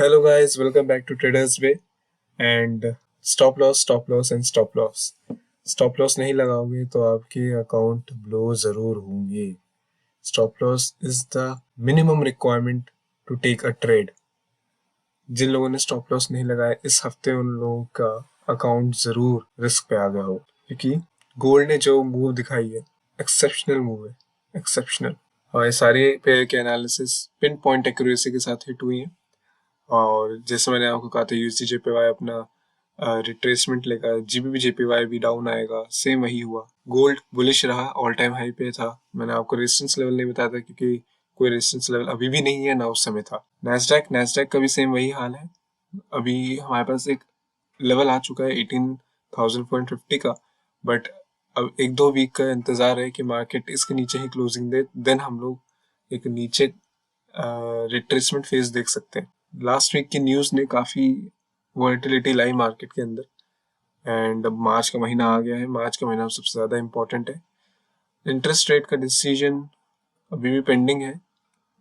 Hello guys, welcome back to Traders Way and stop loss and stop loss. Stop loss नहीं लगाओगे तो आपके account blow जरूर होंगे. Stop loss is the minimum requirement to take a trade. जिन लोगों ने स्टॉप लॉस नहीं लगाया इस हफ्ते उन लोगों का अकाउंट जरूर रिस्क पे आ गया हो, क्योंकि गोल्ड ने जो मूव दिखाई है एक्सेप्शनल मूव है, एक्सेप्शनल. और ये सारे पेयर के एनालिसिस पिन पॉइंट एक्यूरेसी के साथ हिट हुई है. और जैसे मैंने आपको कहा था यूएसडी जेपीवाई अपना रिट्रेसमेंट लेगा, जीबीबी जेपीवाई भी डाउन आएगा, सेम वही हुआ. गोल्ड बुलिश रहा, ऑल टाइम हाई पे था. मैंने आपको रेजिस्टेंस लेवल नहीं बताया था क्योंकि कोई रेजिस्टेंस लेवल अभी भी नहीं है ना उस समय था. नैस्डैक का भी सेम वही हाल है. अभी हमारे पास एक लेवल आ चुका है 18,000.50 का, बट अब एक दो वीक का इंतजार है कि मार्केट इसके नीचे ही क्लोजिंग दे, देन हम लोग एक नीचे रिट्रेसमेंट फेज देख सकते हैं. लास्ट वीक की न्यूज़ ने काफ़ी वॉलेटिलिटी लाई मार्केट के अंदर, एंड अब मार्च का महीना आ गया है. मार्च का महीना सबसे ज़्यादा इम्पोर्टेंट है. इंटरेस्ट रेट का डिसीजन अभी भी पेंडिंग है,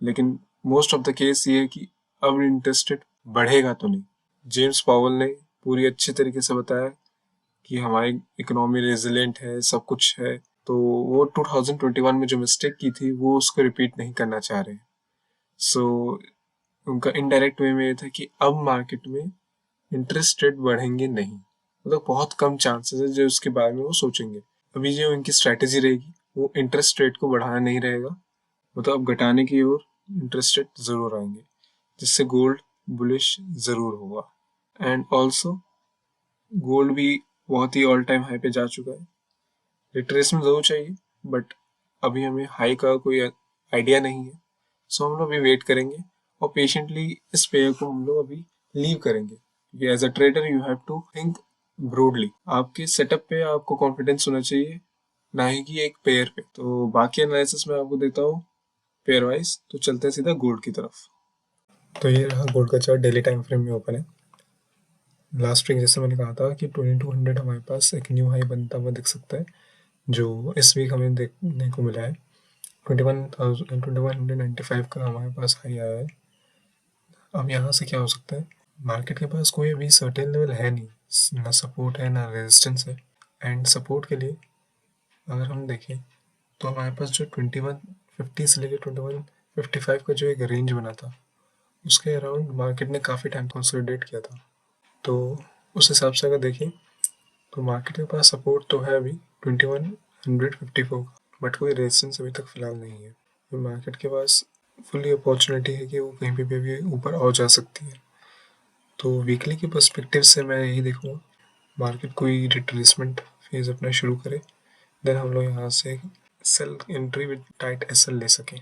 लेकिन मोस्ट ऑफ द केस ये है कि अब इंटरेस्ट रेट बढ़ेगा तो नहीं. जेम्स पावेल ने पूरी अच्छे तरीके से बताया कि हमारी इकोनॉमी रेजिलिएंट है, सब कुछ है. तो वो 2021 में जो मिस्टेक की थी वो उसको रिपीट नहीं करना चाह रहे. सो उनका इनडायरेक्ट वे में ये था कि अब मार्केट में इंटरेस्ट रेट बढ़ेंगे नहीं, मतलब बहुत कम चांसेस है जो उसके बारे में वो सोचेंगे. अभी जो उनकी स्ट्रैटेजी रहेगी वो इंटरेस्ट रेट को बढ़ाना नहीं रहेगा, मतलब अब घटाने की ओर इंटरेस्ट रेट जरूर आएंगे, जिससे गोल्ड बुलिश जरूर होगा. एंड ऑल्सो गोल्ड भी बहुत ही ऑल टाइम हाई पे जा चुका है. रिट्रेसमेंट जरूर चाहिए, बट अभी हमें हाई का कोई आइडिया नहीं है. सो हम लोग अभी वेट करेंगे और पेशेंटली इस पेयर को हम लोग अभी लीव करेंगे, क्योंकि as a trader you have to think broadly. आपके सेटअप पे आपको कॉन्फिडेंस होना चाहिए, ना ही कि एक पेयर पे. तो बाकी एनालिसिस मैं आपको देता हूँ पेयर वाइज. तो चलते हैं सीधा गोल्ड की तरफ. तो ये रहा गोल्ड का चार्ट, डेली टाइम फ्रेम में ओपन है. लास्ट वीक जैसे मैंने कहा था कि 2200 हमारे पास एक न्यू हाई बनता हुआ दिख सकता है, जो इस वीक हमें देखने को मिला है. 21,195 का हमारे पास हाई आया है. अब यहाँ से क्या हो सकता है, मार्केट के पास कोई अभी सर्टेन लेवल है नहीं, ना सपोर्ट है ना रेजिस्टेंस है. एंड सपोर्ट के लिए अगर हम देखें तो हमारे पास जो 2150 से लेकर 2155 का जो एक रेंज बना था उसके अराउंड मार्केट ने काफ़ी टाइम कंसोलिडेट किया था. तो उस हिसाब से अगर देखें तो मार्केट के पास सपोर्ट तो है अभी 2154 का, बट कोई रेजिस्टेंस अभी तक फिलहाल नहीं है. तो मार्केट के पास फुली अपॉर्चुनिटी है कि वो कहीं पे भी ऊपर आ जा सकती है. तो वीकली के पर्सपेक्टिव से मैं यही देखूँगा मार्केट कोई रिट्रेसमेंट फेज अपना शुरू करे, देन हम लोग यहाँ से sell entry with tight SL ले सकें.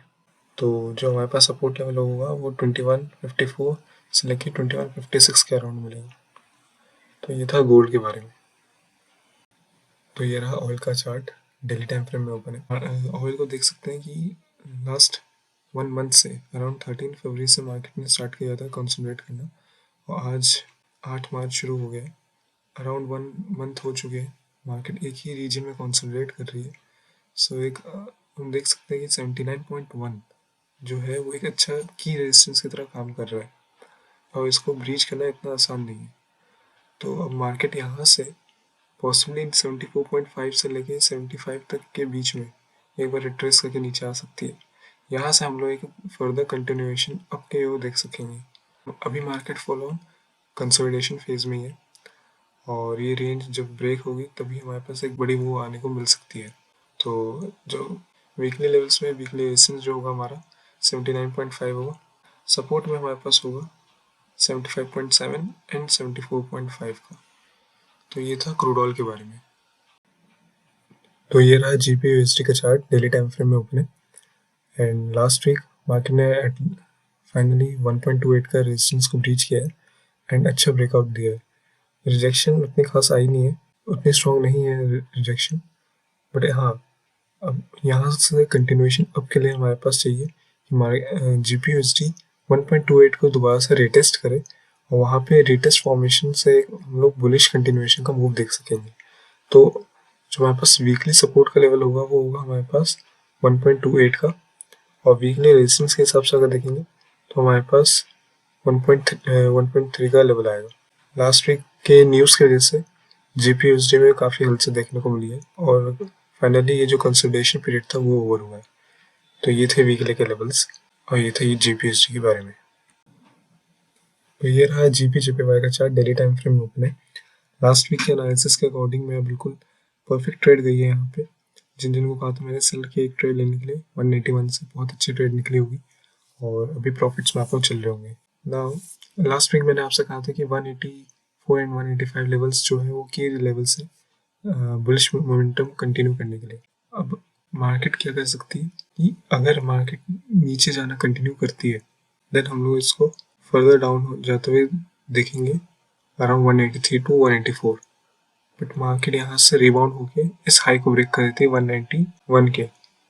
तो जो हमारे पास सपोर्ट लेवल होगा वो 2154 से लेके 2156 के अराउंड मिलेगा. तो ये था गोल्ड के बारे में. तो ये रहा ऑयल का चार्ट, डेली टाइम फ्रेम में ओपन है. ऑयल को देख सकते हैं कि लास्ट 1 मंथ से अराउंड 13 फरवरी से मार्केट ने स्टार्ट किया था कंसंट्रेट करना, और आज 8 मार्च शुरू हो गया. अराउंड 1 मंथ हो चुके हैं, मार्केट एक ही रीजन में कंसंट्रेट कर रही है. सो एक हम देख सकते हैं कि 79.1 जो है वो एक अच्छा की रेजिस्टेंस की तरह काम कर रहा है, और इसको ब्रीच करना इतना आसान नहीं है. तो अब मार्केट यहाँ से पॉसिबली 74.5 से लेके 75 तक के बीच में एक बार रिट्रेस करके नीचे आ सकती है. यहाँ से हम लोग एक फर्दर कंटिन्यूएशन अप के वो देख सकेंगे. अभी market fall on consolidation phase में है, और ये रेंज जब ब्रेक होगी तभी हमारे पास एक बड़ी मूव आने को मिल सकती है. तो जो वीकली लेवल्स में वीकली रेजिस्टेंस जो होगा हमारा 79.5 होगा, सपोर्ट में हमारे पास होगा 75.7 एंड 74.5 का. तो ये था क्रूड ऑयल के बारे में. तो ये रहा जीपी यूएसडी का चार्ट, डेली टाइम फ्रेम में ओपन है. एंड लास्ट वीक मार्केट ने फाइनली 1.28 का रेजिस्टेंस को ब्रीच किया है एंड अच्छा ब्रेकआउट दिया है. रिजेक्शन उतनी खास आई नहीं है, उतनी स्ट्रॉन्ग नहीं है रिजेक्शन, बट हाँ अब यहाँ से कंटिन्यूएशन अप के लिए हमारे पास चाहिए कि हमारे जीपी यूएसडी 1.28 को दोबारा से रिटेस्ट करे, और वहाँ पे रिटेस्ट फॉर्मेशन से हम लोग बुलिश कंटिन्यूएशन का मूव देख सकेंगे. तो जो हमारे पास वीकली सपोर्ट का लेवल होगा वो होगा हमारे पास 1.28 का, और वीकली रेजिस्टेंस के हिसाब से अगर देखेंगे तो हमारे पास 1.3 का लेवल आएगा। लास्ट वीक के न्यूज़ की वजह से GPUSD में काफ़ी हलचल देखने को मिली है और फाइनली ये जो कंसोलिडेशन पीरियड था वो ओवर हुआ है। तो ये थे वीकली के लेवल्स और ये थे GPUSD के बारे में। तो ये रहा GPJPY का चार्ट डेली टाइम फ्रेम में ओपन है। लास्ट वीक के एनालिसिस के अकॉर्डिंग मैं बिल्कुल परफेक्ट ट्रेड गई है यहाँ पे। जिन जिनको कहा था मैंने सेल की एक ट्रेड लेने के लिए 181 से बहुत अच्छी ट्रेड निकली होगी और अभी प्रॉफिट्स में आप लोग चल रहे होंगे। नाउ लास्ट वीक मैंने आपसे कहा था कि 184 एंड 185 लेवल्स जो है वो की लेवल्स है बुलिश मोमेंटम कंटिन्यू करने के लिए। अब मार्केट क्या कर सकती है कि अगर मार्केट नीचे जाना कंटिन्यू करती है देन हम लोग इसको फर्दर डाउन हो जाते हुए देखेंगे अराउंड 183 टू 184। बट मार्केट यहाँ से रिबाउंड होके इस हाई को ब्रेक कर देती है 191 के।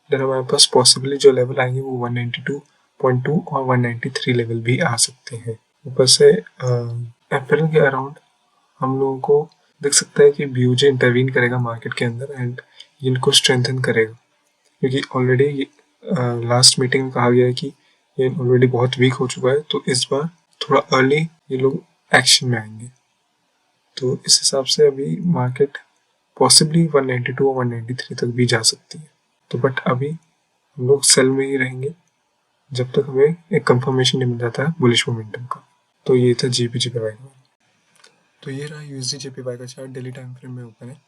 देन हमारे पास पॉसिबली जो लेवल आएंगे वो 192.2 और 193 लेवल भी आ सकते हैं। ऊपर से अप्रैल के अराउंड हम लोगों को देख सकता है कि BOJ इंटरवीन करेगा मार्केट के अंदर एंड इनको स्ट्रेंथन करेगा, क्योंकि ऑलरेडी लास्ट मीटिंग में कहा गया है कि ये ऑलरेडी बहुत वीक हो चुका है, तो इस बार थोड़ा अर्ली ये लोग एक्शन में आएंगे। तो इस हिसाब से अभी मार्केट पॉसिबली 192 और 193 तक भी जा सकती है। तो बट अभी हम लोग सेल में ही रहेंगे जब तक हमें एक कंफर्मेशन नहीं मिल जाता है बुलिश मोमेंटम का। तो ये था GPJPY का। तो ये रहा USD-JPY का चार्ट डेली टाइम फ्रेम में ओपन है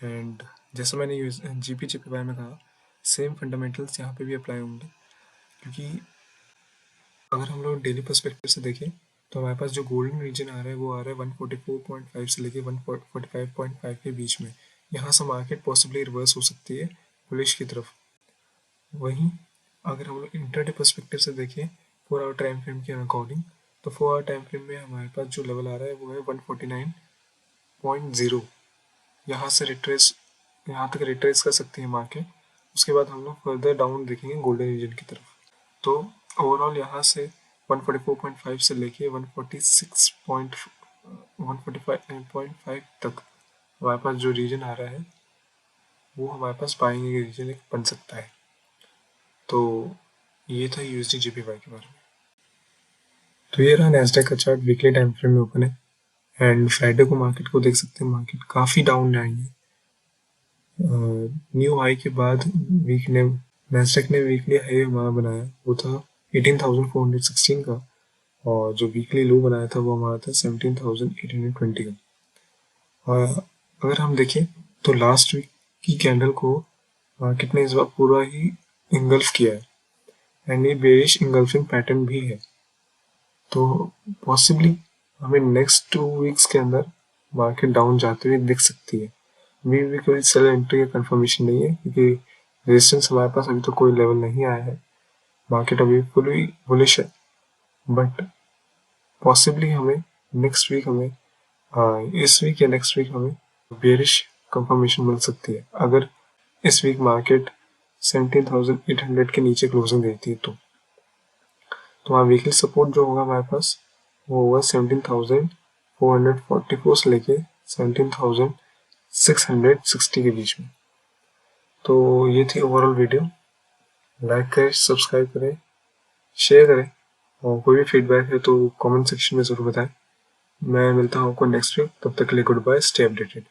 एंड जैसा मैंने GPJPY में कहा सेम फंडामेंटल्स यहाँ पे भी अप्लाई होंगे, क्योंकि अगर हम लोग डेली पर्सपेक्टिव से देखें तो हमारे पास जो गोल्डन रीजन आ रहा है वो आ रहा है 144.5 से लेके 145.5 के बीच में। यहाँ से मार्केट पॉसिबली रिवर्स हो सकती है बुलिश की तरफ। वहीं अगर हम लोग इंटरडे पर्सपेक्टिव से देखें 4 आवर टाइम फ्रेम के अकॉर्डिंग, तो 4 आवर टाइम फ्रेम में हमारे पास जो लेवल आ रहा है वो है 149.0। यहाँ से रिट्रेस, यहाँ तक रिट्रेस कर सकती है मार्केट। उसके बाद हम लोग फर्दर डाउन देखेंगे गोल्डन रीजन की तरफ। तो ओवरऑल यहाँ से 144.5 से लेके 145.5 तक हमारे पास जो रीजन आ रहा है वो हमारे पास बाइंग रीजन एक बन सकता है। तो ये था USD-JPY के बारे में। तो ये रहा नैस्डैक का चार्ट वीकली टाइम फ्रेम में ओपन है एंड फ्राइडे को मार्केट को देख सकते हैं मार्केट काफ़ी डाउन आएंगे। न्यू हाई के बाद वीक ने नैस्डैक ने वीकली हाई हमारा बनाया वो था 18,416 का और जो वीकली लो बनाया था वो हमारा था 17,820 का। और अगर हम देखें तो लास्ट वीक की कैंडल को मार्केट ने इस बार पूरा ही इंगल्फ किया है एंड ये बेरिश इंगल्फिंग पैटर्न भी है। तो पॉसिबली हमें नेक्स्ट 2 वीक्स के अंदर मार्केट डाउन जाते हुए दिख सकती है। अभी भी कोई सेल एंट्री का कंफर्मेशन नहीं है क्योंकि रेजिस्टेंस हमारे पास अभी तो कोई लेवल नहीं आया है। मार्केट अभी फुली बुलिश है, बट पॉसिबली हमें नेक्स्ट वीक हमें इस वीक या नेक्स्ट वीक हमें बेरिश कंफर्मेशन मिल सकती है अगर इस वीक मार्केट 17,800 के नीचे क्लोजिंग देती है। तो वहाँ वीकली सपोर्ट जो होगा हमारे पास वो होगा 17,444 से लेके 17,660 के बीच में। तो ये थी ओवरऑल वीडियो। लाइक करें, सब्सक्राइब करें, शेयर करें और कोई भी फीडबैक है तो कमेंट सेक्शन में ज़रूर बताएं। मैं मिलता हूँ आपको नेक्स्ट वीक, तब तक के लिए गुड बाय, स्टे अपडेटेड।